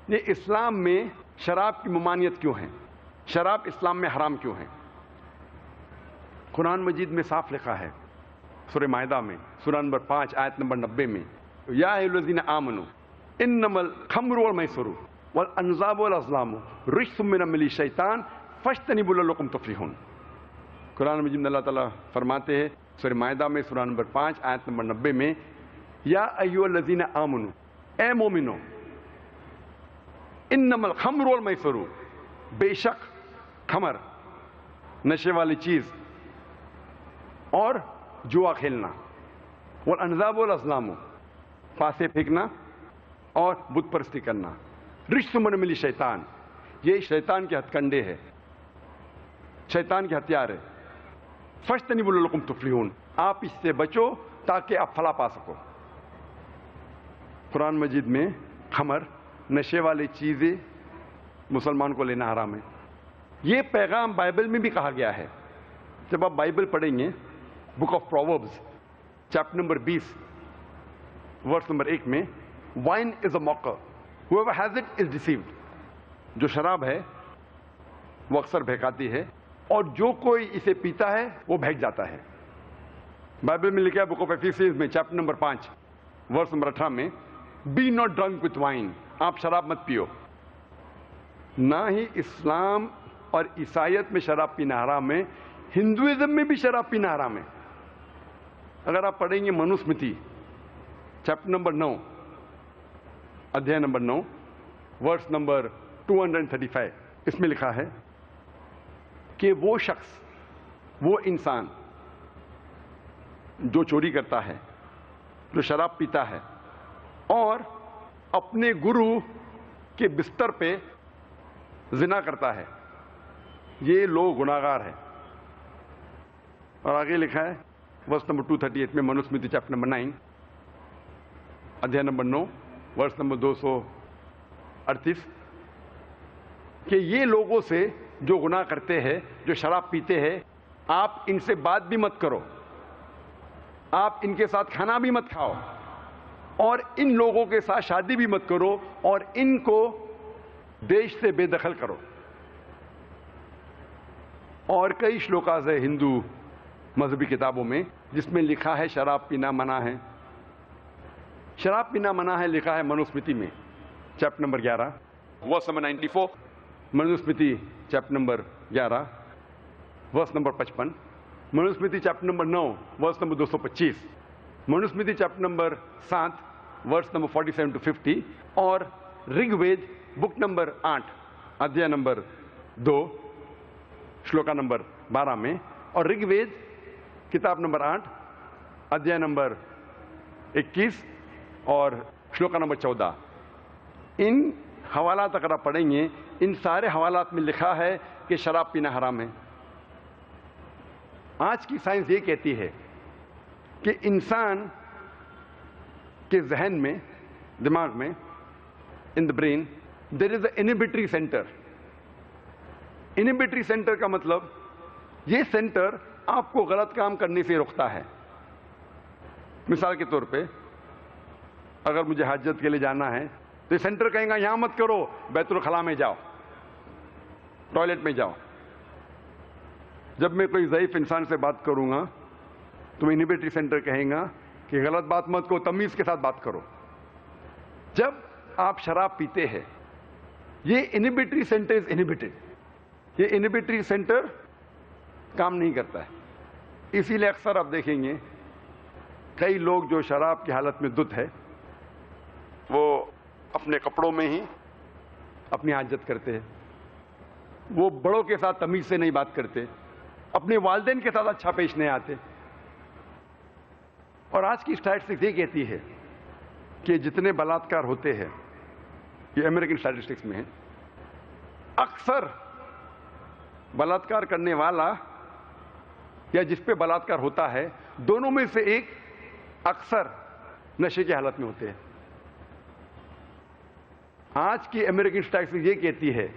یہ اسلام میں شراب کی ممانعت کیوں ہے؟ شراب اسلام میں حرام کیوں ہے؟ قرآن مجید میں صاف لکھا ہے، سورہ مائدہ میں سورہ نمبر 5 آیت نمبر 90 میں، یا ایھا الذین آمنوا انما الخمر والمیسر والانصاب والازلام رجس من عمل الشیطان فاجتنبوه لعلکم تفلحون۔ قرآن مجید میں اللہ تعالیٰ فرماتے ہیں سورہ مائدہ میں سورہ نمبر 5 آیت نمبر 90 میں، یا ایھا الذین آمنوا، اے مومنو، انما الخمر والمیسر، بے شک خمر نشے والی چیز اور جوا کھیلنا، والانصاب والازلام پاسے پھینکنا اور بت پرستی کرنا، رجس من عمل الشیطان، یہ شیطان کے ہتھ کنڈے ہے، شیطان کے ہتھیار ہے۔ فاجتنبوه لعلکم تفلحون، آپ اس سے بچو تاکہ آپ فلاح پا سکو۔ قرآن مجید میں خمر، نشے والی چیزیں مسلمان کو لینا حرام ہے۔ یہ پیغام بائبل میں بھی کہا گیا ہے۔ جب آپ بائبل پڑھیں گے book of Proverbs chapter number 20 verse number 1 میں، وائن از اے موکر whoever has it is deceived، جو شراب ہے وہ اکثر بہکاتی ہے اور جو کوئی اسے پیتا ہے وہ بہک جاتا ہے۔ بائبل میں لکھا ہے بک آف ایفیسیز میں چیپٹر نمبر 5 ورس نمبر 18 میں، بی ناٹ ڈرنک وتھ وائن، آپ شراب مت پیو۔ نہ ہی اسلام اور عیسائیت میں شراب پینا حرام ہے، ہندوازم میں بھی شراب پینا حرام ہے۔ اگر آپ پڑھیں گے منوسمرتی چیپٹر نمبر 9 ادھیائے نمبر 9 ورس نمبر 235، اس میں لکھا ہے کہ وہ شخص، وہ انسان جو چوری کرتا ہے، جو شراب پیتا ہے اور اپنے گرو کے بستر پہ زنا کرتا ہے، یہ لوگ گناہگار ہیں۔ اور آگے لکھا ہے ورس نمبر 238 میں منوسمرتی چیپٹر نمبر 9 ادھیائے نمبر 9 ورس نمبر 238 کہ یہ لوگوں سے جو گناہ کرتے ہیں، جو شراب پیتے ہیں، آپ ان سے بات بھی مت کرو، آپ ان کے ساتھ کھانا بھی مت کھاؤ، اور ان لوگوں کے ساتھ شادی بھی مت کرو، اور ان کو دیش سے بے دخل کرو۔ اور کئی شلوکاز ہے ہندو مذہبی کتابوں میں جس میں لکھا ہے شراب پینا منع ہے۔ شراب پینا منع ہے لکھا ہے منوسمرتی میں chapter number 11 verse number 94، Manusmriti chapter number 11 verse number 55، Manusmriti chapter number 9 verse number 225، Manusmriti chapter number 7 verse number 47 to 50، اور رگ وید بک نمبر 8 ادھیائے نمبر 2 شلوکا نمبر 12 میں، اور رگ وید کتاب نمبر 8 ادھیائے نمبر 21 اور شلوکا نمبر 14۔ ان حوالات اگر آپ پڑھیں گے، ان سارے حوالات میں لکھا ہے کہ شراب پینا حرام ہے۔ آج کی سائنس یہ کہتی ہے کہ انسان کے ذہن میں، دماغ میں، in the brain there is a inhibitory centre. Inhibitory centre کا مطلب یہ سینٹر آپ کو غلط کام کرنے سے روکتا ہے۔ مثال کے طور پہ اگر مجھے حاجت کے لیے جانا ہے تو یہ سینٹر کہیں گا یہاں مت کرو، بیت الخلاء میں جاؤ، ٹوائلٹ میں جاؤ۔ جب میں کوئی ضعیف انسان سے بات کروں گا تو انہبیٹری سینٹر کہیں گا کہ غلط بات مت کرو، تمیز کے ساتھ بات کرو۔ جب آپ شراب پیتے ہیں، یہ انہبیٹری سینٹر از انہبیٹڈ، یہ انہبیٹری سینٹر کام نہیں کرتا ہے۔ اسی لیے اکثر آپ دیکھیں گے کئی لوگ جو شراب کی حالت میں دھت ہے، وہ اپنے کپڑوں میں ہی اپنی حاجت کرتے ہیں، وہ بڑوں کے ساتھ تمیز سے نہیں بات کرتے، اپنے والدین کے ساتھ اچھا پیش نہیں آتے۔ اور آج کی اسٹیٹسٹکس یہ کہتی ہے کہ جتنے بلاತ್ಕಾರ ہوتے ہیں، یہ امریکن اسٹیٹسٹکس میں ہے، اکثر بلاತ್ಕಾರ کرنے والا یا جس پہ بلاತ್ಕಾರ ہوتا ہے، دونوں میں سے ایک اکثر نشے کی حالت میں ہوتے ہیں۔ آج کی امریکن اسٹیٹسٹکس یہ کہتی ہے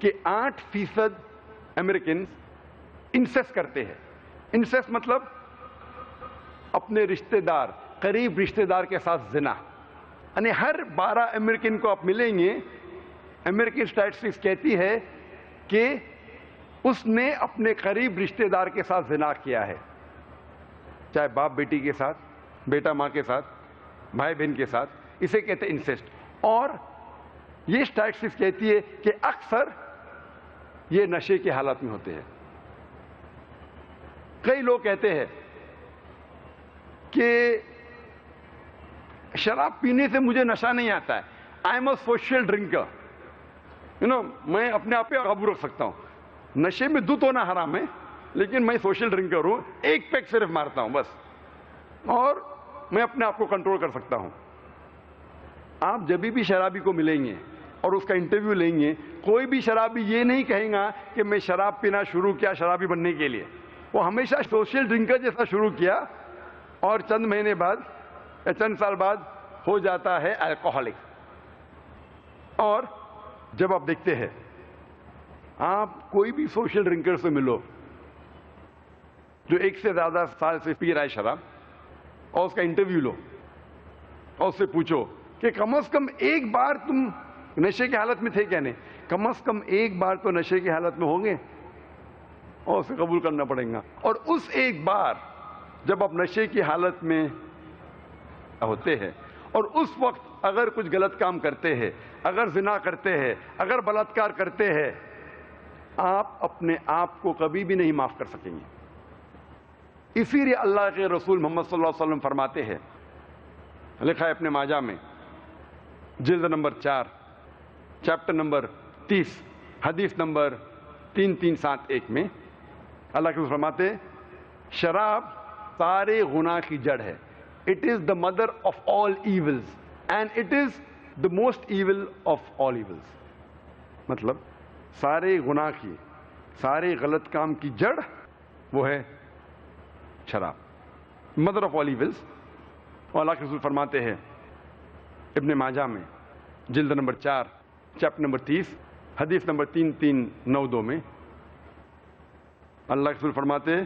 کہ 8% امریکنز انسیسٹ کرتے ہیں۔ انسیسٹ مطلب اپنے رشتہ دار، قریب رشتہ دار کے ساتھ زنا، یعنی ہر 12 امریکن کو آپ ملیں گے امریکن اسٹیٹسٹکس کہتی ہے کہ اس نے اپنے قریب رشتے دار کے ساتھ زنا کیا ہے، چاہے باپ بیٹی کے ساتھ، بیٹا ماں کے ساتھ، بھائی بہن کے ساتھ، اسے کہتے ہیں انسیسٹ. اور یہ اسٹیٹسٹکس کہتی ہے کہ اکثر یہ نشے کی حالت میں ہوتے ہیں. کئی لوگ کہتے ہیں کہ شراب پینے سے مجھے نشہ نہیں آتا ہے، I am a social drinker, میں اپنے آپ پہ قابو رکھ سکتا ہوں. نشے میں دودھ ہونا حرام ہے، لیکن میں سوشل ڈرنکر ہوں، ایک پیک صرف مارتا ہوں بس، اور میں اپنے آپ کو کنٹرول کر سکتا ہوں. آپ جب بھی شرابی کو ملیں گے اور اس کا انٹرویو لیں گے، کوئی بھی شرابی یہ نہیں کہیں گا کہ میں شراب پینا شروع کیا شرابی بننے کے لیے. وہ ہمیشہ سوشل ڈرنکر جیسا شروع کیا اور چند مہینے بعد یا چند سال بعد ہو جاتا ہے الکوہولک. اور جب آپ دیکھتے ہیں، آپ کوئی بھی سوشل ڈرنکر سے ملو جو ایک سے زیادہ سال سے پی رہا ہے شراب، اور اس کا انٹرویو لو اور اس سے پوچھو کہ کم از کم ایک بار تم نشے کی حالت میں تھے کیا نہیں، کم از کم ایک بار تو نشے کی حالت میں ہوں گے، اور اسے قبول کرنا پڑے گا. اور اس ایک بار جب آپ نشے کی حالت میں ہوتے ہیں اور اس وقت اگر کچھ غلط کام کرتے ہیں، اگر زنا کرتے ہیں، اگر بلاತ್ಕಾರ کرتے ہیں، آپ اپنے آپ کو کبھی بھی نہیں معاف کر سکیں گے. اسی لیے اللہ کے رسول محمد صلی اللہ علیہ وسلم فرماتے ہیں، لکھا ہے اپنے ماجہ میں جلد نمبر 4 چیپٹر نمبر 30 حدیث نمبر 3371 میں اللہ کے رسول فرماتے ہیں، شراب سارے گناہ کی جڑ ہے. It is the mother of all evils and it is the most evil of all evils. مطلب سارے گناہ کی، سارے غلط کام کی جڑ وہ ہے شراب، mother of all evils. اور اللہ کے رسول فرماتے ہیں ابن ماجہ میں جلد نمبر 4 چیپٹر نمبر 30 حدیث نمبر 3392 میں اللہ کے رسول فرماتے ہیں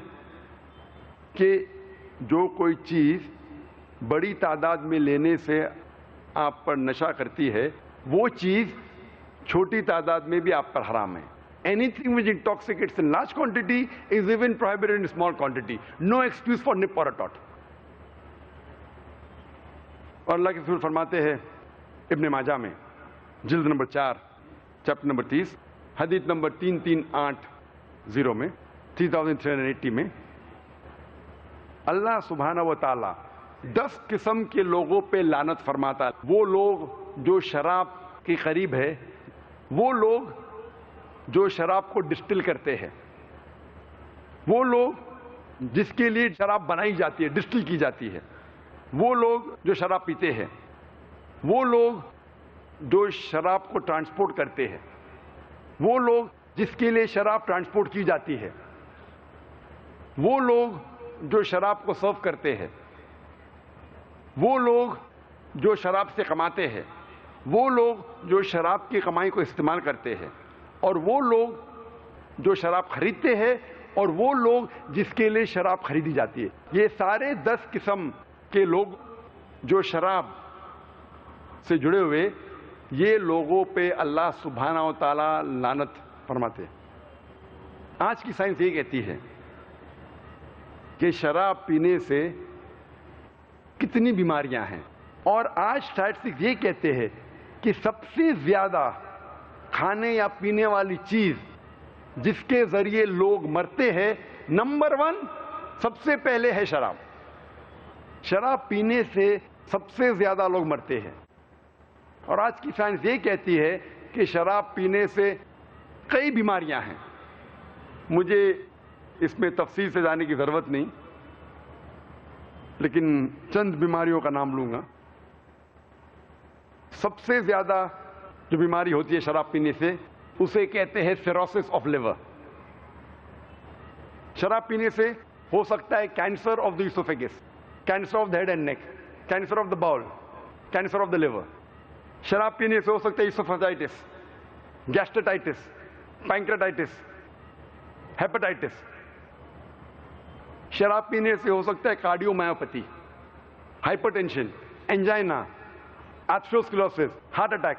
کہ جو کوئی چیز بڑی تعداد میں لینے سے آپ پر نشہ کرتی ہے، وہ چیز چھوٹی تعداد میں بھی آپ پر حرام ہے. Anything which intoxicates in large quantity is even prohibited in small quantity. No excuse for nip or a tot. اور اللہ کے رسول فرماتے ہیں ابن ماجہ میں جلد نمبر 4 چیپٹر نمبر 30 حدیث نمبر 3380 میں 3380 میں اللہ سبحانہ و تعالی 10 قسم کے لوگوں پہ لعنت فرماتا ہے. وہ لوگ جو شراب کے قریب ہے، وہ لوگ جو شراب کو ڈسٹل کرتے ہیں، وہ لوگ جس کے لیے شراب بنائی جاتی ہے، ڈسٹل کی جاتی ہے، وہ لوگ جو شراب پیتے ہیں، وہ لوگ جو شراب کو ٹرانسپورٹ کرتے ہیں، وہ لوگ جس کے لیے شراب ٹرانسپورٹ کی جاتی ہے، وہ لوگ جو شراب کو سرو کرتے ہیں، وہ لوگ جو شراب سے کماتے ہیں، وہ لوگ جو شراب کی کمائی کو استعمال کرتے ہیں، اور وہ لوگ جو شراب خریدتے ہیں، اور وہ لوگ جس کے لیے شراب خریدی جاتی ہے. یہ سارے 10 قسم کے لوگ جو شراب سے جڑے ہوئے، یہ لوگوں پہ اللہ سبحانہ و تعالی لعنت فرماتے ہیں. آج کی سائنس یہ کہتی ہے کہ شراب پینے سے کتنی بیماریاں ہیں، اور آج اسٹیٹسٹکس یہ کہتے ہیں کہ سب سے زیادہ کھانے یا پینے والی چیز جس کے ذریعے لوگ مرتے ہیں، نمبر 1 سب سے پہلے ہے شراب. شراب پینے سے سب سے زیادہ لوگ مرتے ہیں. اور آج کی سائنس یہ کہتی ہے کہ شراب پینے سے کئی بیماریاں ہیں. مجھے اس میں تفصیل سے جانے کی ضرورت نہیں، لیکن چند بیماریوں کا نام لوں گا. سب سے زیادہ جو بیماری ہوتی ہے شراب پینے سے، اسے کہتے ہیں سیروسس آف لیور. شراب پینے سے ہو سکتا ہے cancer of the oesophagus, cancer of the head and neck, cancer of the bowel, cancer of the liver. شراب پینے سے ہو سکتا ہے اسوفیجائٹس، گیسٹرائٹس، پینکریٹائٹس، ہیپاٹائٹس. شراب پینے سے ہو سکتا ہے cardio مایوپیتھی، hyper tension, angina, ایتھروسکلوسس، heart attack.